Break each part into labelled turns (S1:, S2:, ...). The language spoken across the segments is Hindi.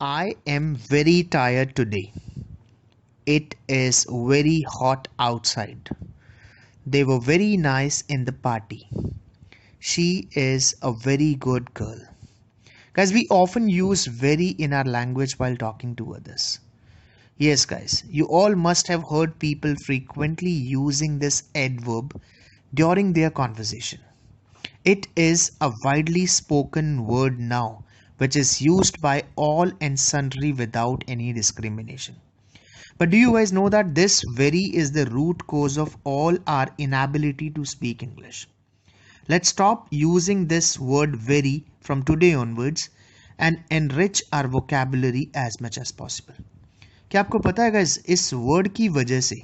S1: I am very tired today. It is very hot outside. They were very nice in the party. She is a very good girl. Guys, we often use very in our language while talking to others. Yes, guys, you all must have heard people frequently using this adverb during their conversation. It is a widely spoken word now, which is used by all and sundry without any discrimination. But do you guys know that this very is the root cause of all our inability to speak English? Let's stop using this word very from today onwards and enrich our vocabulary as much as possible. क्या आपको पता है guys, इस word की वजह से,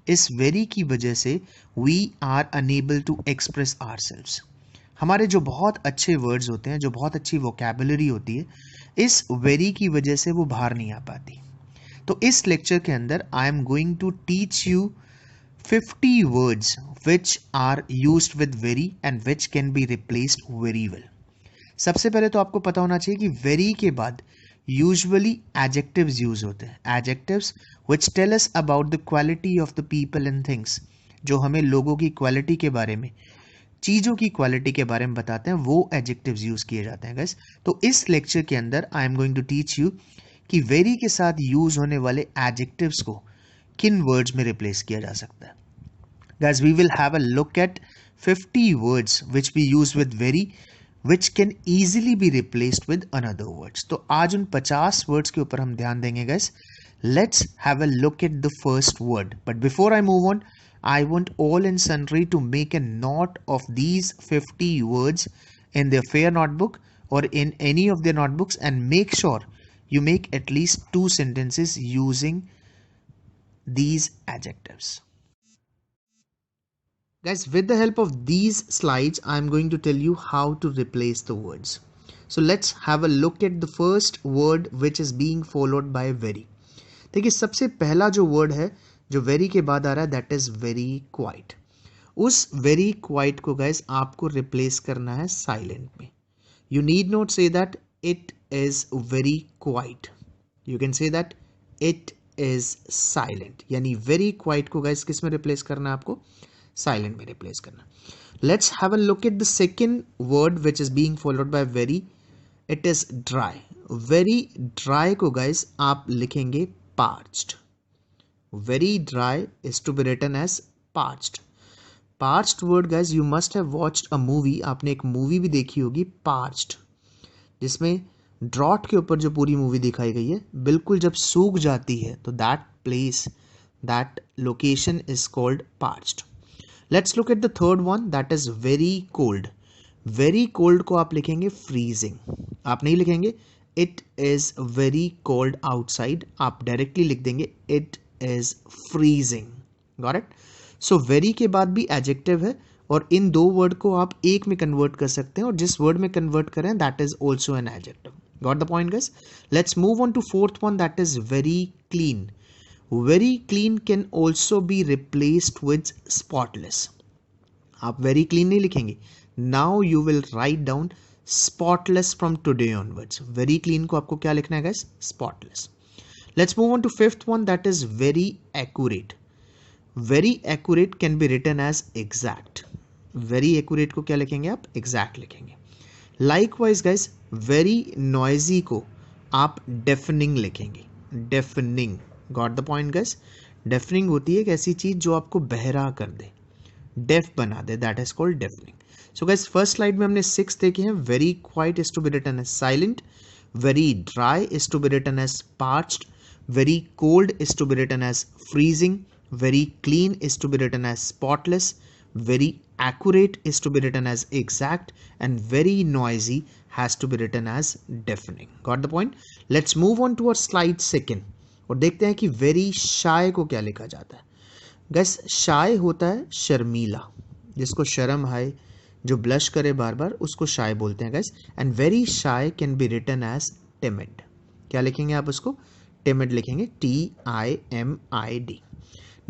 S1: इस very की वजह से we are unable to express ourselves. हमारे जो बहुत अच्छे वर्ड्स होते हैं, जो बहुत अच्छी वोकेबुलरी होती है, इस वेरी की वजह से वो बाहर नहीं आ पाती. तो इस लेक्चर के अंदर I am going to teach you 50 words which are used with very and which can be replaced very well. सबसे पहले तो आपको पता होना चाहिए कि वेरी के बाद यूजुअली एडजेक्टिव्स यूज होते हैं. Adjectives which tell us about the quality of the people and things, जो हमें लोगों की क्वालिटी के बारे में, चीज़ों की क्वालिटी के बारे में बताते हैं, वो एडजेक्टिव्स यूज किए जाते हैं गाइस. तो इस लेक्चर के अंदर I am going to teach you कि वेरी के साथ यूज होने वाले एडजेक्टिव्स को किन वर्ड्स में रिप्लेस किया जा सकता है. Guys, we will have a look at 50 words which we use with very which can easily be replaced with another words. तो आज उन 50 वर्ड्स के ऊपर हम ध्यान देंगे guys. Let's have a look at the first word. But before I move on, I want all and sundry to make a note of these 50 words in their fair notebook or in any of their notebooks, and make sure you make at least 2 sentences using these adjectives. Guys, with the help of these slides, I am going to tell you how to replace the words. So let's have a look at the first word which is being followed by very. देखिए, सबसे पहला जो word है जो वेरी के बाद आ रहा है, दैट इज वेरी क्वाइट. उस वेरी क्वाइट को गाइस आपको रिप्लेस करना है साइलेंट में. You need not say that it is very quite, you can say that it is silent. यानी वेरी क्वाइट को गाइस किस में रिप्लेस करना है? आपको साइलेंट में रिप्लेस करना. Let's have a look at the second word which is being followed by very. It is dry. Very dry को गाइस आप लिखेंगे parched. Very dry is to be written as parched. Parched word guys, you must have watched a movie. आपने एक मूवी भी देखी होगी parched, जिसमें ड्रॉट के ऊपर जो पूरी मूवी दिखाई गई है, बिल्कुल जब सूख जाती है तो that place, that location is called parched. Let's look at the third one, that is very cold. Very cold को आप लिखेंगे freezing. आप नहीं लिखेंगे it is very cold outside, आप डायरेक्टली लिख देंगे it is freezing. Got it? So very के बाद भी adjective है और इन दो वर्ड को आप एक में कन्वर्ट कर सकते हैं और जिस वर्ड में कन्वर्ट करें that is also an adjective. Got the point guys? Let's move on to fourth one, that is very clean. Very clean can also be replaced with spotless. आप very clean नहीं लिखेंगे. Now you will write down spotless from today onwards. Very clean को आपको क्या लिखना है guys? Spotless. Let's move on to fifth one, that is very accurate. Very accurate can be written as exact. Very accurate को क्या लिखेंगे आप? Exact लिखेंगे. Likewise guys, very noisy को आप deafening लिखेंगे. Deafening. Got the point guys? Deafening होती है एक ऐसी चीज जो आपको बहरा कर दे, deaf बना दे. That is called deafening. So guys, first slide में हमने 6 देखे हैं. Very quiet is to be written as silent. Very dry is to be written as parched. Very cold is to be written as freezing. Very clean is to be written as spotless. Very accurate is to be written as exact. And very noisy has to be written as deafening. Got the point? Let's move on to our slide second. और देखते हैं कि very shy को क्या लिखा जाता है. Guys, shy होता है शर्मीला, जिसको शर्म आए, जो ब्लश करे बार बार, उसको shy बोलते हैं guys. And very shy can be written as timid. क्या लिखेंगे आप उसको? timid लिखेंगे. TIMID.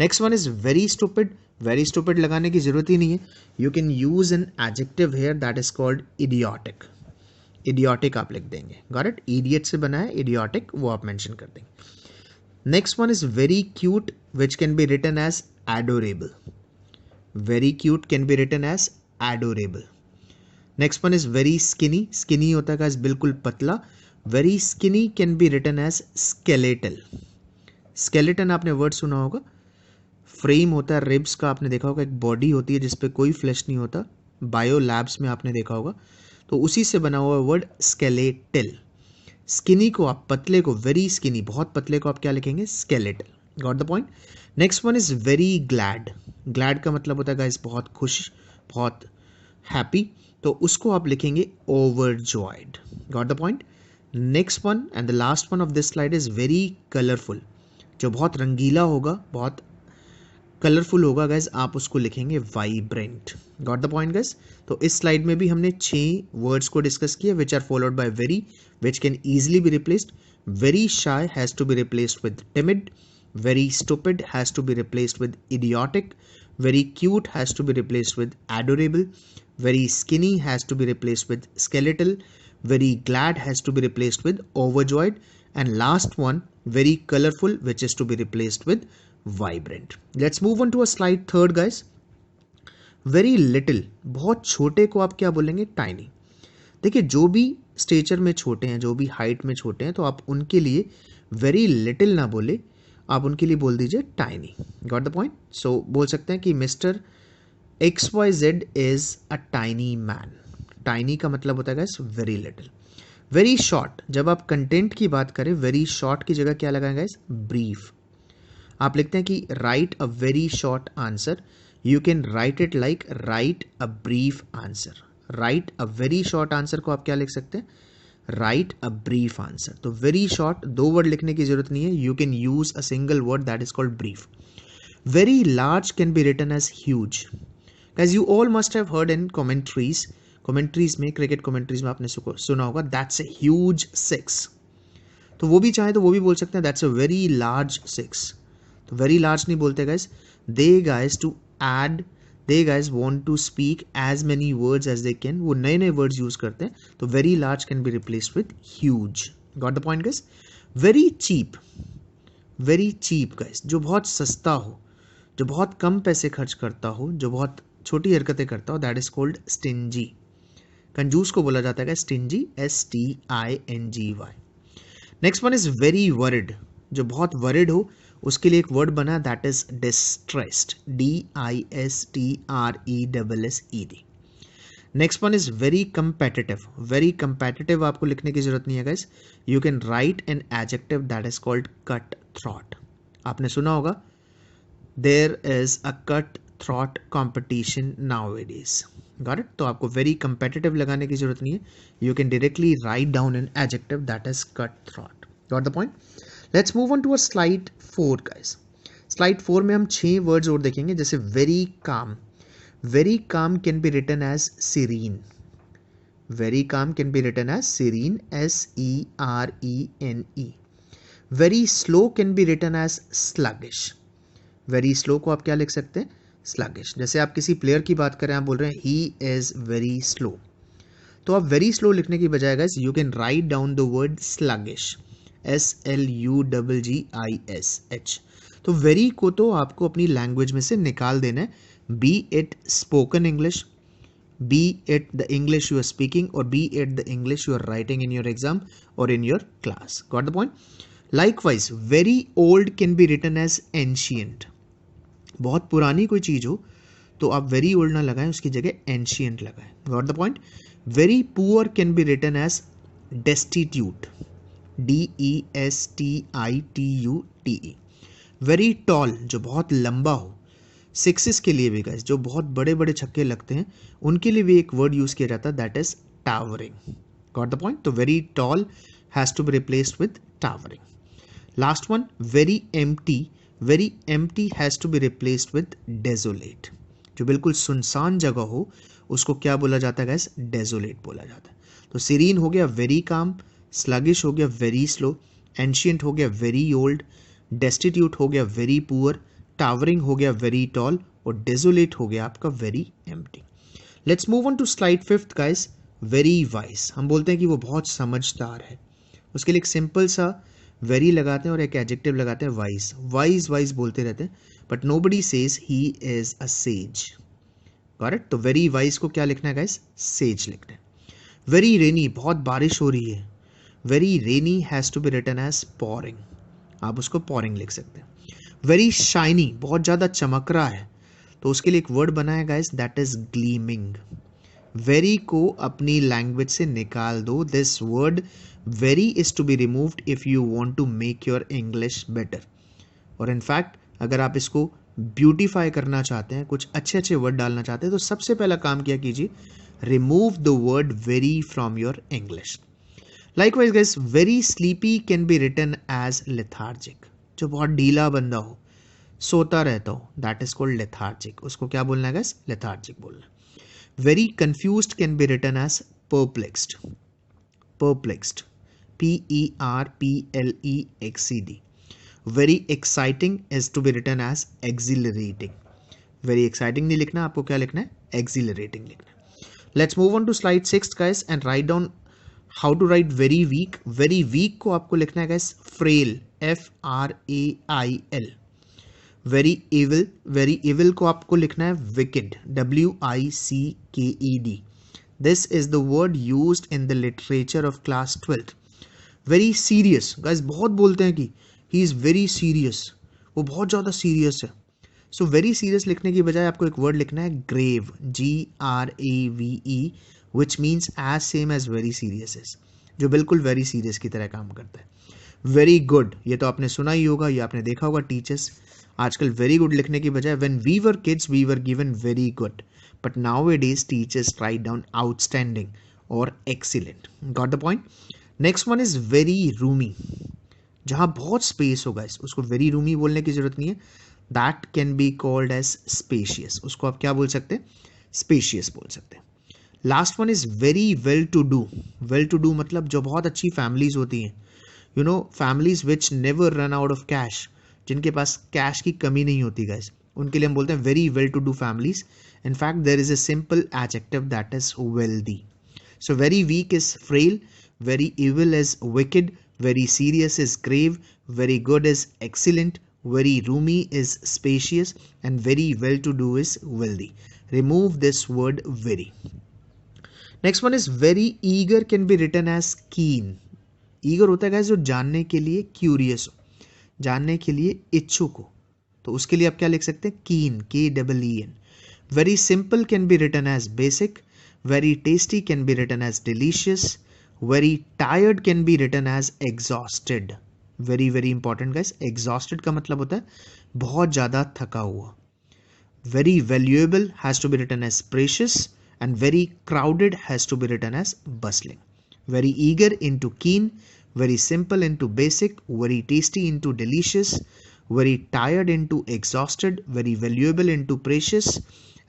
S1: Next one is very stupid. Very stupid लगाने की जरूरत ही नहीं है. You can use an adjective here that is called idiotic. Idiotic आप लिख देंगे, गॉट इट, इडियट से बना है, इडियोटिक वो आप मेंशन कर देंगे। Next one is very cute which can be written as adorable, very cute can be written as adorable. Next one is very skinny, skinny होता है गाइस बिल्कुल पतला, very skinny can be written as skeletal. Skeleton आपने वर्ड सुना होगा, फ्रेम होता है रिब्स का, आपने देखा होगा, एक बॉडी होती है जिसपे कोई फ्लैश नहीं होता, बायो लैब्स में आपने देखा होगा, तो उसी से बना हुआ वर्ड स्केलेटल। स्किनी को आप, पतले को, वेरी स्किनी बहुत पतले को आप क्या लिखेंगे, skeletal, got the point. Next one is very glad, glad का मतलब होता है गाइस बहुत खुश, बहुत हैप्पी, तो उसको आप लिखेंगे overjoyed, got the point. Next one and the last one of this slide is very colourful, जो बहुत रंगीला होगा, बहुत कलरफुल होगा गाइज, आप उसको लिखेंगे vibrant, got the point guys. तो इस स्लाइड में भी हमने 6 वर्ड्स को डिस्कस किया which are followed by very, which can easily be replaced. Very shy has to be replaced with timid, very stupid has to be replaced with idiotic, very cute has to be replaced with adorable, very skinny has to be replaced with skeletal, very glad has to be replaced with overjoyed, and last one very colorful which is to be replaced with vibrant. Let's move on to a slide third guys. Very little, बहुत छोटे को आप क्या बोलेंगे, tiny। देखिए जो भी स्टेचर में छोटे हैं, जो भी हाइट में छोटे हैं, तो आप उनके लिए very little ना बोले, आप उनके लिए बोल दीजिए tiny, got the point। so बोल सकते हैं कि mister XYZ is a tiny man, tiny का मतलब होता है guys very little। very short, जब आप कंटेंट की बात करें, very short की जगह क्या लगाएंगे guys, brief। आप लिखते हैं कि write a very short answer, you can write it like write a brief answer। write a very short answer को आप क्या लिख सकते हैं, write a brief answer। तो very short 2 वर्ड लिखने की जरूरत नहीं है, you can use a single word that is called brief। very large can be written as huge। Guys, you all must have heard in commentaries में, क्रिकेट commentaries में आपने सुना होगा that's a huge six। तो वो भी चाहे तो वो भी बोल सकते हैं that's a very large six। तो very large नहीं बोलते guys, they guys want to speak as many words as they can, वो नए नए words use करते हैं, तो very large can be replaced with huge, got the point guys। very cheap guys, जो बहुत सस्ता हो, जो बहुत कम पैसे खर्च करता हो, जो बहुत छोटी हरकतें करता हो, दैट इज कॉल्ड स्टिंजी। कंजूस को बोला जाता है stingy, STINGY। Next one is very worried, जो बहुत वरिड हो, उसके लिए एक वर्ड बना, that is distressed, DISTRESSED। Next one is very competitive, very competitive आपको लिखने की जरूरत नहीं है guys, you can write an adjective that is called cut throat. आपने सुना होगा there is a cut throat competition nowadays, got it। तो आपको वेरी कंपेटिटिव लगाने की जरूरत नहीं है, you can directly write down an adjective that is cut throat, got the point. Let's move on to a slide 4 guys. Slide 4 में हम 6 वर्ड्स और देखेंगे, जैसे very calm, very calm can be written as serene, very calm can be written as serene, SERENE। Very slow can be written as sluggish, very slow को आप क्या लिख सकते हैं, स्लगिश। जैसे आप किसी प्लेयर की बात करें, आप बोल रहे हैं ही इज वेरी स्लो, तो आप वेरी स्लो लिखने की बजाय guys you can write down the word sluggish, SLUGGISH। तो वेरी को तो आपको अपनी लैंग्वेज में से निकाल देना है, be it spoken English, be it the English you are speaking, और be it the English you are writing in your exam और in your class, got the point. Likewise very old can be written as ancient, बहुत पुरानी कोई चीज हो तो आप वेरी ओल्ड ना लगाएं, उसकी जगह एंशियंट लगाएं, got the point. Very poor can be written as destitute, DESTITUTE। Very tall, जो बहुत लंबा हो, सिक्सेस के लिए भी गाइस, जो बहुत बड़े बड़े छक्के लगते हैं, उनके लिए भी एक वर्ड यूज किया जाता है, that is towering, got the point. तो very tall has to be replaced with towering. Last one very empty, very empty has to be replaced with desolate, जो बिल्कुल सुनसान जगह हो उसको क्या बोला जाता है गाइस, डेजोलेट बोला जाता है। तो सीरीन हो गया वेरी काम, स्लगिश हो गया वेरी स्लो, एंशियंट हो गया वेरी ओल्ड, डेस्टिट्यूट हो गया वेरी पुअर, टावरिंग हो गया वेरी टॉल, और डेजोलेट हो गया आपका very empty. Let's move on to slide 5 guys, very wise, हम बोलते हैं कि वो बहुत समझदार है, उसके लिए एक सिंपल सा वेरी लगाते हैं और एक एडजेक्टिव लगाते हैं वाइज, वाइज वाइज बोलते रहते हैं, but nobody says he is a says. Correct, तो वेरी वाइज को क्या लिखना है गाइस, सेज लिखना है। वेरी रेनी, बहुत बारिश हो रही है, very rainy has to be written as pouring, आप उसको पॉरिंग लिख सकते हैं। वेरी शाइनी, बहुत ज़्यादा चमक रहा है, तो उसके लिए एक वर्ड बना है guys that is gleaming. Very को अपनी लैंग्वेज से निकाल दो, this word very is to be removed if you want to make your English better. और इनफैक्ट अगर आप इसको ब्यूटीफाई करना चाहते हैं, कुछ अच्छे अच्छे वर्ड डालना चाहते हैं, तो सबसे पहला काम क्या कीजिए, remove the word very from your English. Likewise guys, very sleepy can be written as lethargic, जो बहुत ढीला बंदा हो, सोता रहता हो, दैट इज कॉल्ड लेथार्जिक, उसको क्या बोलना है गाइस, लेथार्जिक बोलना है। Very confused can be written as perplexed. Perplexed. Perplexed. Very exciting is to be written as exhilarating. Very exciting नहीं लिखना, आपको क्या लिखना है, exhilarating लिखना है. Let's move on to slide 6 guys and write down how to write very weak. Very weak को आपको लिखना है guys frail, FRAIL. Very evil को आपको लिखना है wicked, WICKED. This is the word used in the literature of class 12th. Very serious, guys बहुत बोलते हैं कि ही इज वेरी सीरियस, वो बहुत ज़्यादा सीरियस है। सो वेरी सीरियस लिखने की बजाय आपको एक वर्ड लिखना है grave, GRAVE, which means as same as very serious is, जो बिल्कुल वेरी सीरियस की तरह काम करता है। वेरी गुड, ये तो आपने सुना ही होगा, ये आपने देखा होगा टीचर्स आजकल वेरी गुड लिखने की बजाय when we were kids we were given very good, but nowadays teachers write down outstanding और excellent. Got the point. Next one is very roomy, जहां बहुत स्पेस होगा, उसको वेरी रूमी बोलने की जरूरत नहीं है, that can be called as spacious, उसको आप क्या बोल सकते हैं, स्पेशियस बोल सकते हैं। Last one is very well to do. Well to do मतलब जो बहुत अच्छी फैमिलीज होती हैं, you know families which never run out of cash, जिनके पास कैश की कमी नहीं होती गाइस, उनके लिए हम बोलते हैं very well to do families. In fact there is a simple adjective that is wealthy. So very weak is frail, very evil is wicked, very serious is grave, very good is excellent, very roomy is spacious, and very well to do is wealthy. Remove this word very. Next one is very eager can be written as keen. Eager होता है guys जो जानने के लिए curious हो, जानने के लिए इच्छुक हो, तो उसके लिए आप क्या लिख सकते हैं, keen, KEEN. Very simple can be written as basic. Very tasty can be written as delicious. Very tired can be written as exhausted. Very very important guys, exhausted का मतलब होता है बहुत ज़्यादा थका हुआ। Very valuable has to be written as precious, and very crowded has to be written as bustling. Very eager into keen, very simple into basic, very tasty into delicious, very tired into exhausted, very valuable into precious,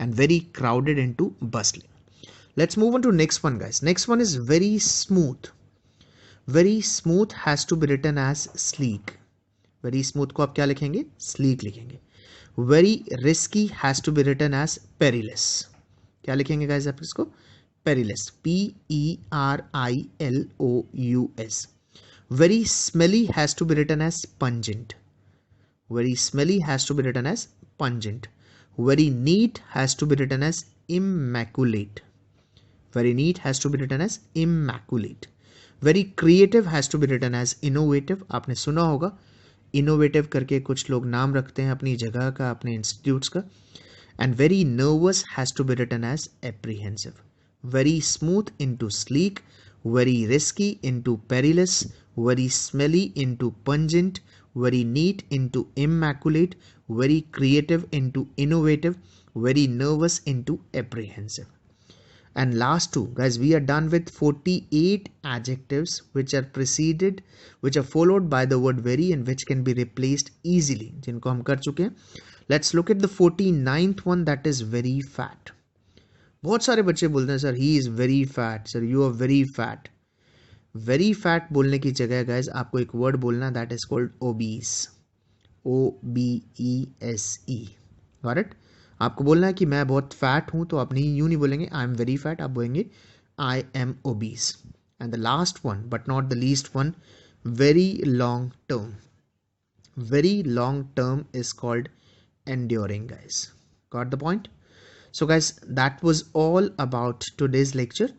S1: and very crowded into bustling. Let's move on to next one guys. Next one is very smooth. Very smooth has to be written as sleek. Very smooth को आप क्या लिखेंगे, स्लीक लिखेंगे। Very risky has to be written as perilous. क्या लिखेंगे गाइस आप इसको, perilous, PERILOUS। Very smelly has to be written as pungent. Very smelly has to be written as pungent. Very neat has to be written as immaculate. Very neat has to be written as immaculate. Very creative has to be written as innovative. आपने सुना होगा इनोवेटिव करके कुछ लोग नाम रखते हैं अपनी जगह का, अपने इंस्टीट्यूट्स का। And very nervous has to be written as apprehensive. Very smooth into sleek, very risky into perilous, very smelly into pungent, very neat into immaculate, very creative into innovative, very nervous into apprehensive. And last two guys, we are done with 48 adjectives which are preceded, which are followed by the word very and which can be replaced easily, जिनको हम कर चुके हैं. Let's look at the 49th one, that is very fat. बहुत सारे बच्चे बोलते हैं sir he is very fat, sir you are very fat. Very fat बोलने की जगह guys आपको एक word बोलना, that is called obese. OBESE. Got it? आपको बोलना है कि मैं बहुत फैट हूं, तो आप नहीं यूं नहीं बोलेंगे आई एम वेरी फैट, आप बोलेंगे I am obese. And the last one, but not the least one, very long term. Very long term is called enduring, guys. Got the point? So guys, that was all about today's lecture.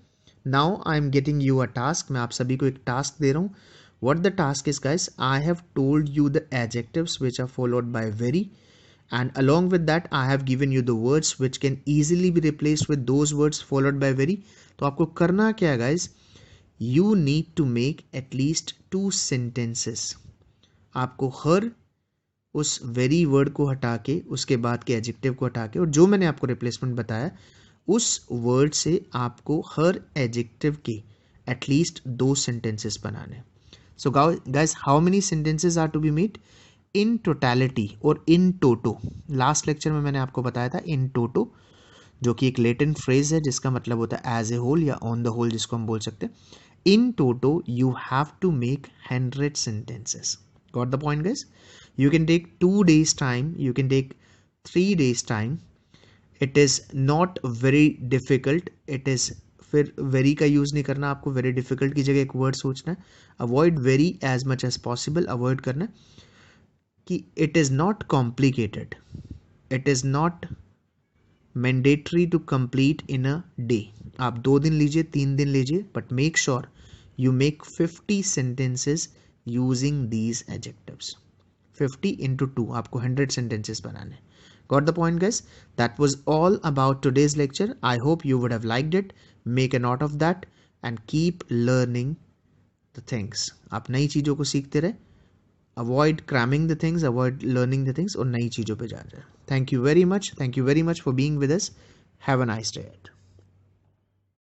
S1: Now I'm getting you a task. मैं आप सभी को एक task दे रहा हूँ. What the task is, guys, I have told you the adjectives which are followed by very, and along with that I have given you the words which can easily be replaced with those words followed by very. तो आपको करना क्या है, guys? You need to make at least 2 sentences. आपको हर उस वेरी वर्ड को हटा के उसके बाद के एडजेक्टिव को हटा के और जो मैंने आपको रिप्लेसमेंट बताया उस वर्ड से आपको हर एडजेक्टिव के एटलीस्ट 2 सेंटेंसेस बनाने. So guys, how many sentences are to be made in totality और इन टोटो? लास्ट लेक्चर में मैंने आपको बताया था इन टोटो, जो कि एक लेटिन फ्रेज है जिसका मतलब होता है एज ए होल या ऑन द होल, जिसको हम बोल सकते हैं. In toto you have to make 100 sentences. Got the point, guys? You can take 2 days time, you can take 3 days time. It is not very difficult. It is, फिर very का यूज़ नहीं करना आपको. very difficult की जगह एक वर्ड सोचना है. Avoid very as much as possible. Avoid करना कि it is not complicated. It is not mandatory to complete in a day. आप 2 दिन लीजिए, 3 दिन लीजिए, but make sure you make 50 sentences using these adjectives. 50 into 2, आपको 100 sentences बनाने. Got the point, guys? That was all about today's lecture. I hope you would have liked it. Make a note of that and keep learning the things. आप नई चीज़ों को सीखते रहे. Avoid cramming the things, avoid learning the things और नई चीज़ों पे जा रहे. Thank you very much. Thank you very much for being with us. Have a nice day.